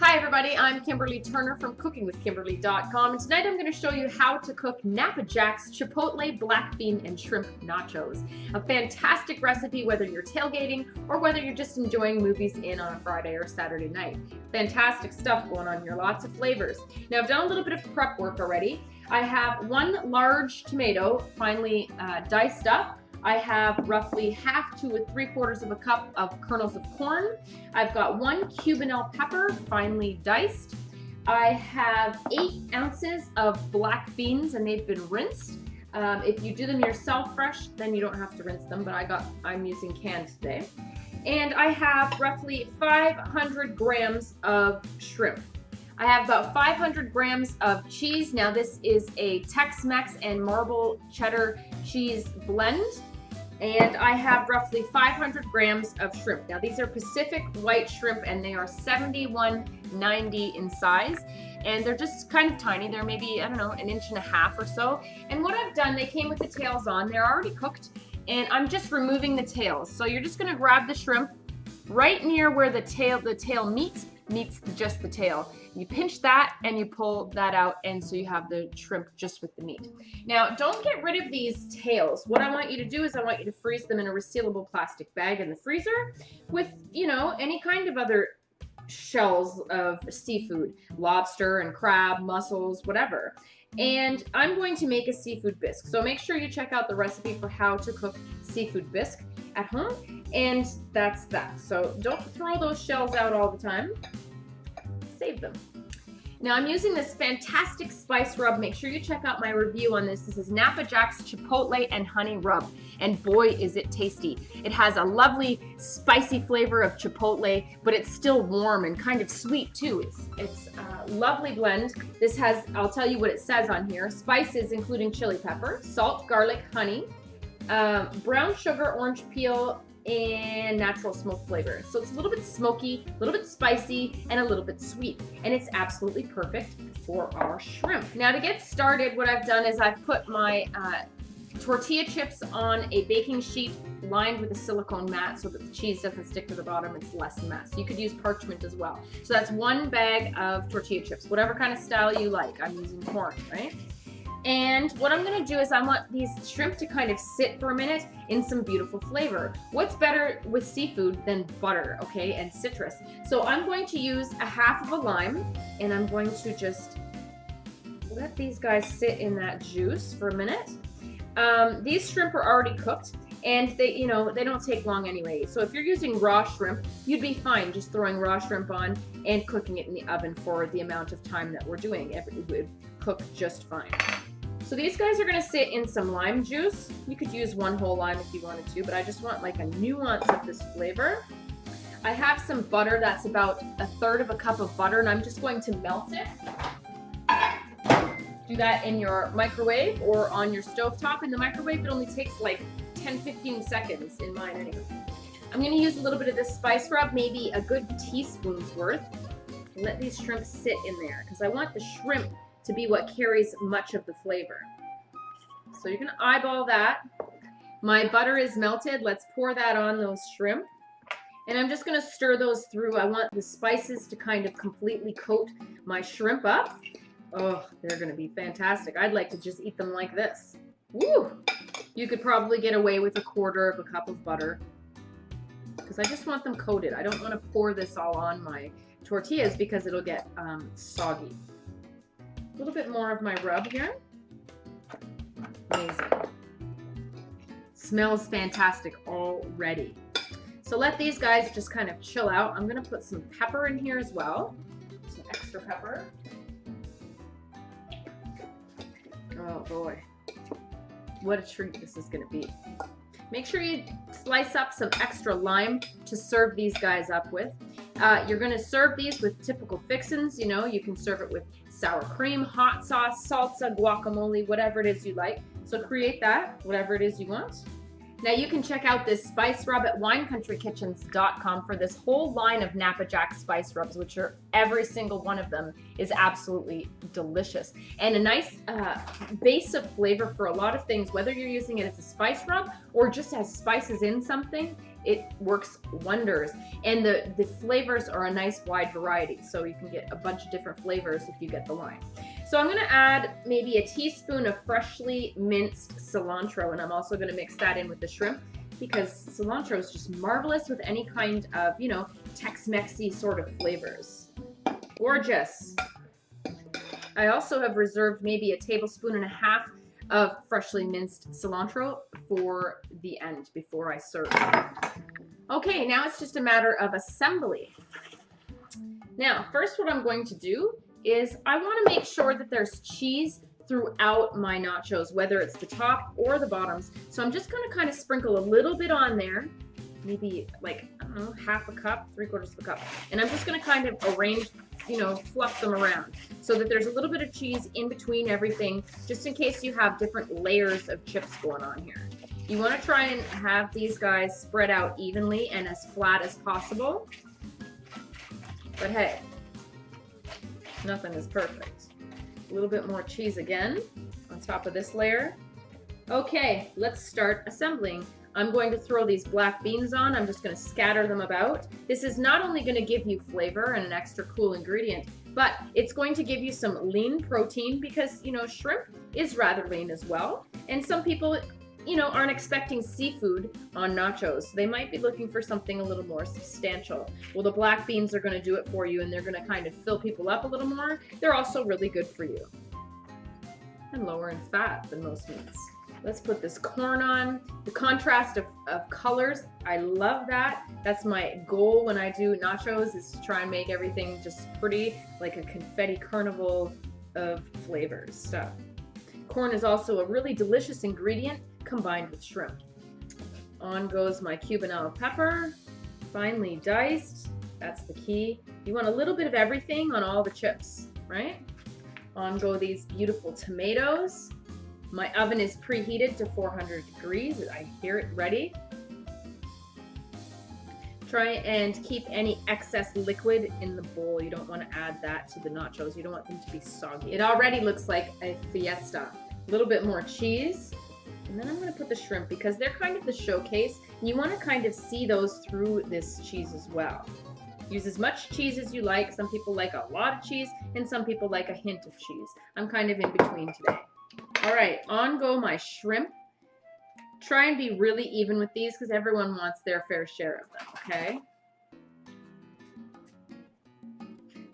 Hi everybody, I'm Kimberly Turner from cookingwithkimberly.com, and tonight I'm going to show you how to cook Napa Jack's Chipotle black bean and shrimp nachos. A fantastic recipe whether you're tailgating or whether you're just enjoying movies in on a Friday or Saturday night. Fantastic stuff going on here, lots of flavors. Now I've done a little bit of prep work already. I have one large tomato finely diced up. I have roughly half to 3/4 of a cup of kernels of corn. I've got 1 cubanelle pepper, finely diced. I have 8 ounces of black beans, and they've been rinsed. If you do them yourself fresh, then you don't have to rinse them, but I'm using canned today. And I have roughly 500 grams of shrimp. I have about 500 grams of cheese. Now this is a Tex-Mex and marble cheddar cheese blend. And I have roughly 500 grams of shrimp. Now these are Pacific white shrimp and they are 71.90 in size. And they're just kind of tiny. They're maybe, I don't know, 1.5 inches or so. And what I've done, they came with the tails on. They're already cooked. And I'm just removing the tails. So you're just gonna grab the shrimp right near where the tail meets just the tail. You pinch that and you pull that out, and so you have the shrimp just with the meat. Now don't get rid of these tails. What I want you to do is I want you to freeze them in a resealable plastic bag in the freezer with, you know, any kind of other shells of seafood, lobster and crab, mussels, whatever. And I'm going to make a seafood bisque. So make sure you check out the recipe for how to cook seafood bisque at home. And that's that. So don't throw those shells out all the time. Save them. Now I'm using this fantastic spice rub. Make sure you check out my review on this. This is Napa Jack's Chipotle and Honey Rub. And boy, is it tasty. It has a lovely spicy flavor of chipotle, but it's still warm and kind of sweet too. It's a lovely blend. This has, I'll tell you what it says on here. Spices including chili pepper, salt, garlic, honey, brown sugar, orange peel, and natural smoke flavor. So it's a little bit smoky, a little bit spicy, and a little bit sweet. And it's absolutely perfect for our shrimp. Now to get started, what I've done is I've put my tortilla chips on a baking sheet lined with a silicone mat so that the cheese doesn't stick to the bottom. It's less mess. You could use parchment as well. So that's 1 bag of tortilla chips, whatever kind of style you like. I'm using corn, right? And what I'm gonna do is I want these shrimp to kind of sit for a minute in some beautiful flavor. What's better with seafood than butter, okay, and citrus? So I'm going to use 1/2 of a lime, and I'm going to just let these guys sit in that juice for a minute. These shrimp are already cooked, and they don't take long anyway. So if you're using raw shrimp, you'd be fine just throwing raw shrimp on and cooking it in the oven for the amount of time that we're doing. It would cook just fine. So these guys are gonna sit in some lime juice. You could use 1 whole lime if you wanted to, but I just want like a nuance of this flavor. I have some butter, that's about 1/3 of a cup of butter, and I'm just going to melt it. Do that in your microwave or on your stovetop. In the microwave, it only takes like 10-15 seconds in mine anyway. I'm gonna use a little bit of this spice rub, maybe a good teaspoon's worth, and let these shrimp sit in there because I want the shrimp to be what carries much of the flavor. So you're gonna eyeball that. My butter is melted. Let's pour that on those shrimp. And I'm just gonna stir those through. I want the spices to kind of completely coat my shrimp up. Oh, they're gonna be fantastic. I'd like to just eat them like this. Woo! You could probably get away with 1/4 of a cup of butter because I just want them coated. I don't want to pour this all on my tortillas because it'll get soggy. A little bit more of my rub here. Amazing. Smells fantastic already. So let these guys just kind of chill out. I'm gonna put some pepper in here as well. Some extra pepper. Oh boy. What a treat this is gonna be. Make sure you slice up some extra lime to serve these guys up with. You're gonna serve these with typical fixins. You know, you can serve it with sour cream, hot sauce, salsa, guacamole, whatever it is you like. So create that, whatever it is you want. Now you can check out this spice rub at winecountrykitchens.com for this whole line of Napa Jack spice rubs, which are every single one of them is absolutely delicious. And a nice base of flavor for a lot of things, whether you're using it as a spice rub or just as spices in something. it works wonders. And the flavors are a nice wide variety, so you can get a bunch of different flavors if you get the line. So I'm gonna add maybe a teaspoon of freshly minced cilantro, and I'm also gonna mix that in with the shrimp because cilantro is just marvelous with any kind of, you know, Tex-Mexy sort of flavors. Gorgeous. I also have reserved maybe a tablespoon and a half of freshly minced cilantro for the end before I serve. Okay, now it's just a matter of assembly. Now, first what I'm going to do is I want to make sure that there's cheese throughout my nachos, whether it's the top or the bottoms. So I'm just going to kind of sprinkle a little bit on there, maybe like, I don't know, half a cup, 3/4 of a cup. And I'm just going to kind of arrange, you know, fluff them around so that there's a little bit of cheese in between everything, just in case you have different layers of chips going on here. You want to try and have these guys spread out evenly and as flat as possible. But hey, nothing is perfect. A little bit more cheese again on top of this layer. Okay, let's start assembling. I'm going to throw these black beans on. I'm just going to scatter them about. This is not only going to give you flavor and an extra cool ingredient, but it's going to give you some lean protein because, you know, shrimp is rather lean as well. And some people, you know, aren't expecting seafood on nachos. They might be looking for something a little more substantial. Well, the black beans are going to do it for you, and they're going to kind of fill people up a little more. They're also really good for you and lower in fat than most meats. Let's put this corn on. The contrast of colors, I love that. That's my goal when I do nachos, is to try and make everything just pretty, like a confetti carnival of flavors stuff. Corn is also a really delicious ingredient combined with shrimp. On goes my cubanelle pepper, finely diced. That's the key. You want a little bit of everything on all the chips, right? On go these beautiful tomatoes. My oven is preheated to 400 degrees. I hear it ready. Try and keep any excess liquid in the bowl. You don't want to add that to the nachos. You don't want them to be soggy. It already looks like a fiesta. A little bit more cheese. And then I'm going to put the shrimp because they're kind of the showcase. You want to kind of see those through this cheese as well. Use as much cheese as you like. Some people like a lot of cheese and some people like a hint of cheese. I'm kind of in between today. All right, on go my shrimp. Try and be really even with these because everyone wants their fair share of them, okay?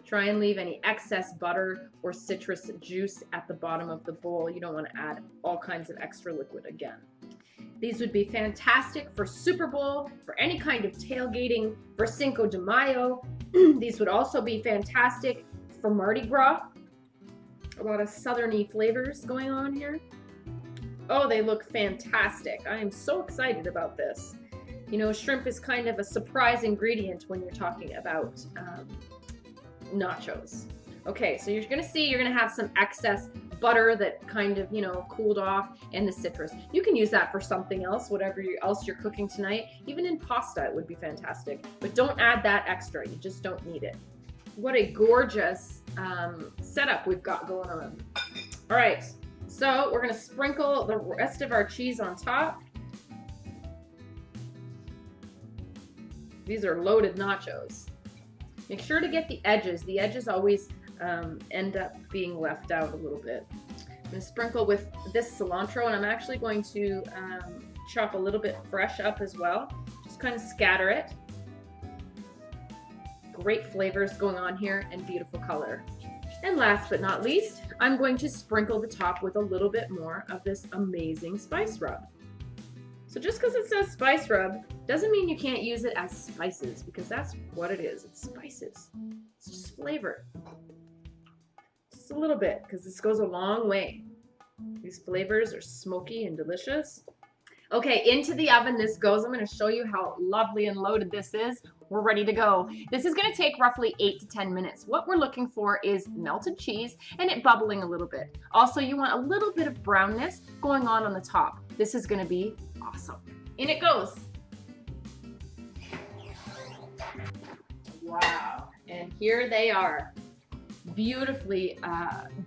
Try and leave any excess butter or citrus juice at the bottom of the bowl. You don't want to add all kinds of extra liquid again. These would be fantastic for Super Bowl, for any kind of tailgating, for Cinco de Mayo. These would also be fantastic for Mardi Gras. A lot of southern-y flavors going on here. Oh, they look fantastic. I am so excited about this. You know, shrimp is kind of a surprise ingredient when you're talking about nachos. Okay, so you're gonna see you're gonna have some excess butter that kind of, you know, cooled off, and the citrus. You can use that for something else, whatever else you're cooking tonight. Even in pasta, it would be fantastic. But don't add that extra. You just don't need it. What a gorgeous setup we've got going on. All right, so we're gonna sprinkle the rest of our cheese on top. These are loaded nachos. Make sure to get the edges. The edges always end up being left out a little bit. I'm gonna sprinkle with this cilantro, and I'm actually going to chop a little bit fresh up as well. Just kind of scatter it. Great flavors going on here and beautiful color. And last but not least, I'm going to sprinkle the top with a little bit more of this amazing spice rub. So just because it says spice rub doesn't mean you can't use it as spices, because that's what it is. It's spices. It's just flavor. Just a little bit, because this goes a long way. These flavors are smoky and delicious. Okay, into the oven this goes. I'm going to show you how lovely and loaded this is. We're ready to go. This is going to take roughly 8 to 10 minutes. What we're looking for is melted cheese and it bubbling a little bit. Also, you want a little bit of brownness going on the top. This is going to be awesome. In it goes. Wow. And here they are. Beautifully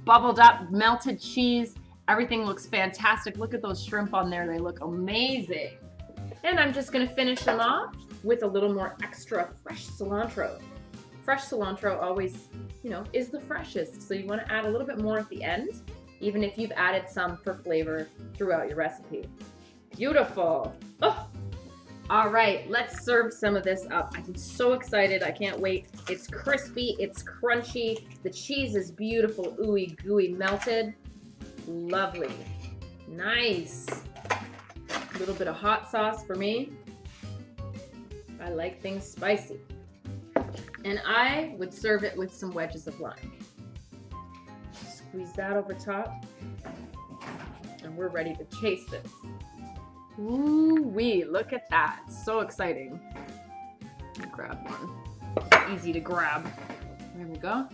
bubbled up, melted cheese. Everything looks fantastic. Look at those shrimp on there. They look amazing. And I'm just gonna finish them off with a little more extra fresh cilantro. Fresh cilantro always, you know, is the freshest. So you wanna add a little bit more at the end, even if you've added some for flavor throughout your recipe. Beautiful. Oh. All right, let's serve some of this up. I'm so excited, I can't wait. It's crispy, it's crunchy. The cheese is beautiful, ooey gooey melted. Lovely. Nice. A little bit of hot sauce for me. I like things spicy. And I would serve it with some wedges of lime. Squeeze that over top. And we're ready to taste this. Ooh-wee, look at that. So exciting. Grab one. Easy to grab. There we go.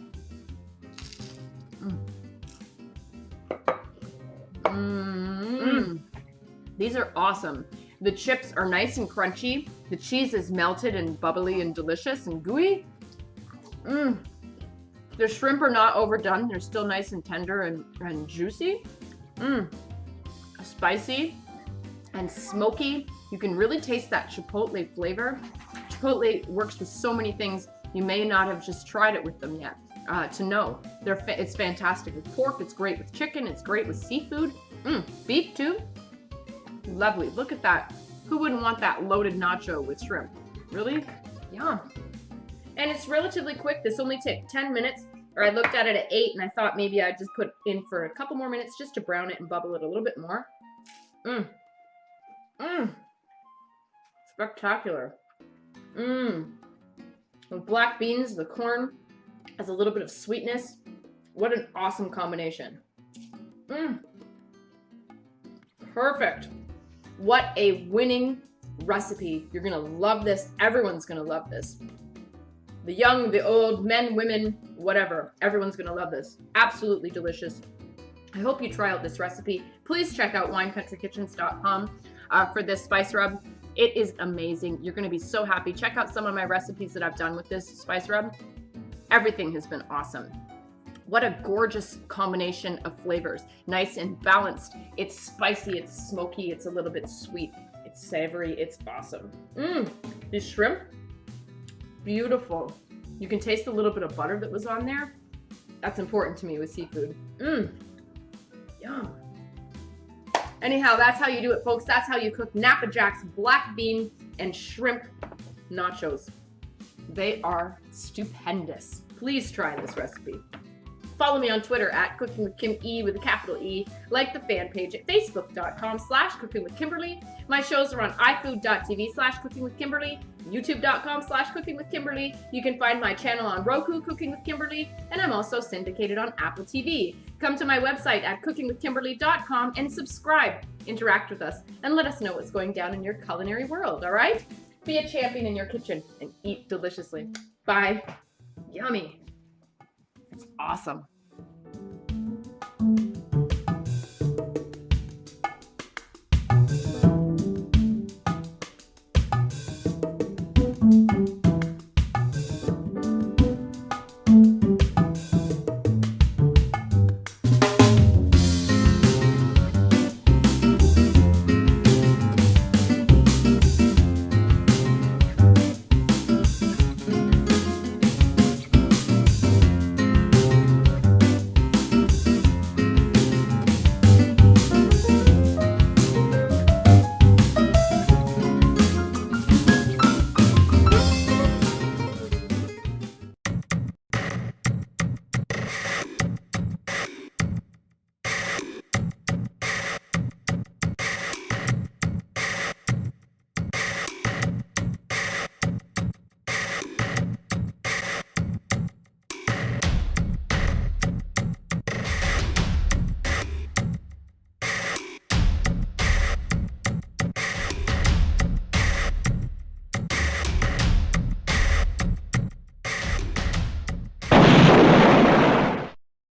These are awesome. The chips are nice and crunchy. The cheese is melted and bubbly and delicious and gooey. The shrimp are not overdone. They're still nice and tender and juicy. Spicy and smoky. You can really taste that chipotle flavor. Chipotle works with so many things. You may not have just tried it with them yet to know. It's fantastic with pork. It's great with chicken. It's great with seafood. Beef too. Lovely. Look at that. Who wouldn't want that loaded nacho with shrimp? Really? Yum. And it's relatively quick. This only took 10 minutes, or I looked at it at 8 and I thought maybe I'd just put in for a couple more minutes just to brown it and bubble it a little bit more. Spectacular. The black beans, the corn has a little bit of sweetness. What an awesome combination. Perfect. What a winning recipe. You're gonna love this. Everyone's gonna love this. The young, the old, men, women, whatever. Everyone's gonna love this. Absolutely delicious. I hope you try out this recipe. Please check out winecountry.kitchens.com for this spice rub. It is amazing. You're gonna be so happy. Check out some of my recipes that I've done with this spice rub. Everything has been awesome. What a gorgeous combination of flavors. Nice and balanced. It's spicy, it's smoky, it's a little bit sweet, it's savory, it's awesome. These shrimp, beautiful. You can taste a little bit of butter that was on there. That's important to me with seafood. Yum. Anyhow, that's how you do it, folks. That's how you cook Napa Jack's black bean and shrimp nachos. They are stupendous. Please try this recipe. Follow me on Twitter at Cooking with Kim E with a capital E. Like the fan page at facebook.com/cookingwithkimberly. My shows are on ifood.tv/cookingwithkimberly, youtube.com/cookingwithkimberly. You can find my channel on Roku, Cooking with Kimberly, and I'm also syndicated on Apple TV. Come to my website at cookingwithkimberly.com and subscribe. Interact with us and let us know what's going down in your culinary world, all right? Be a champion in your kitchen and eat deliciously. Bye. Yummy. It's awesome.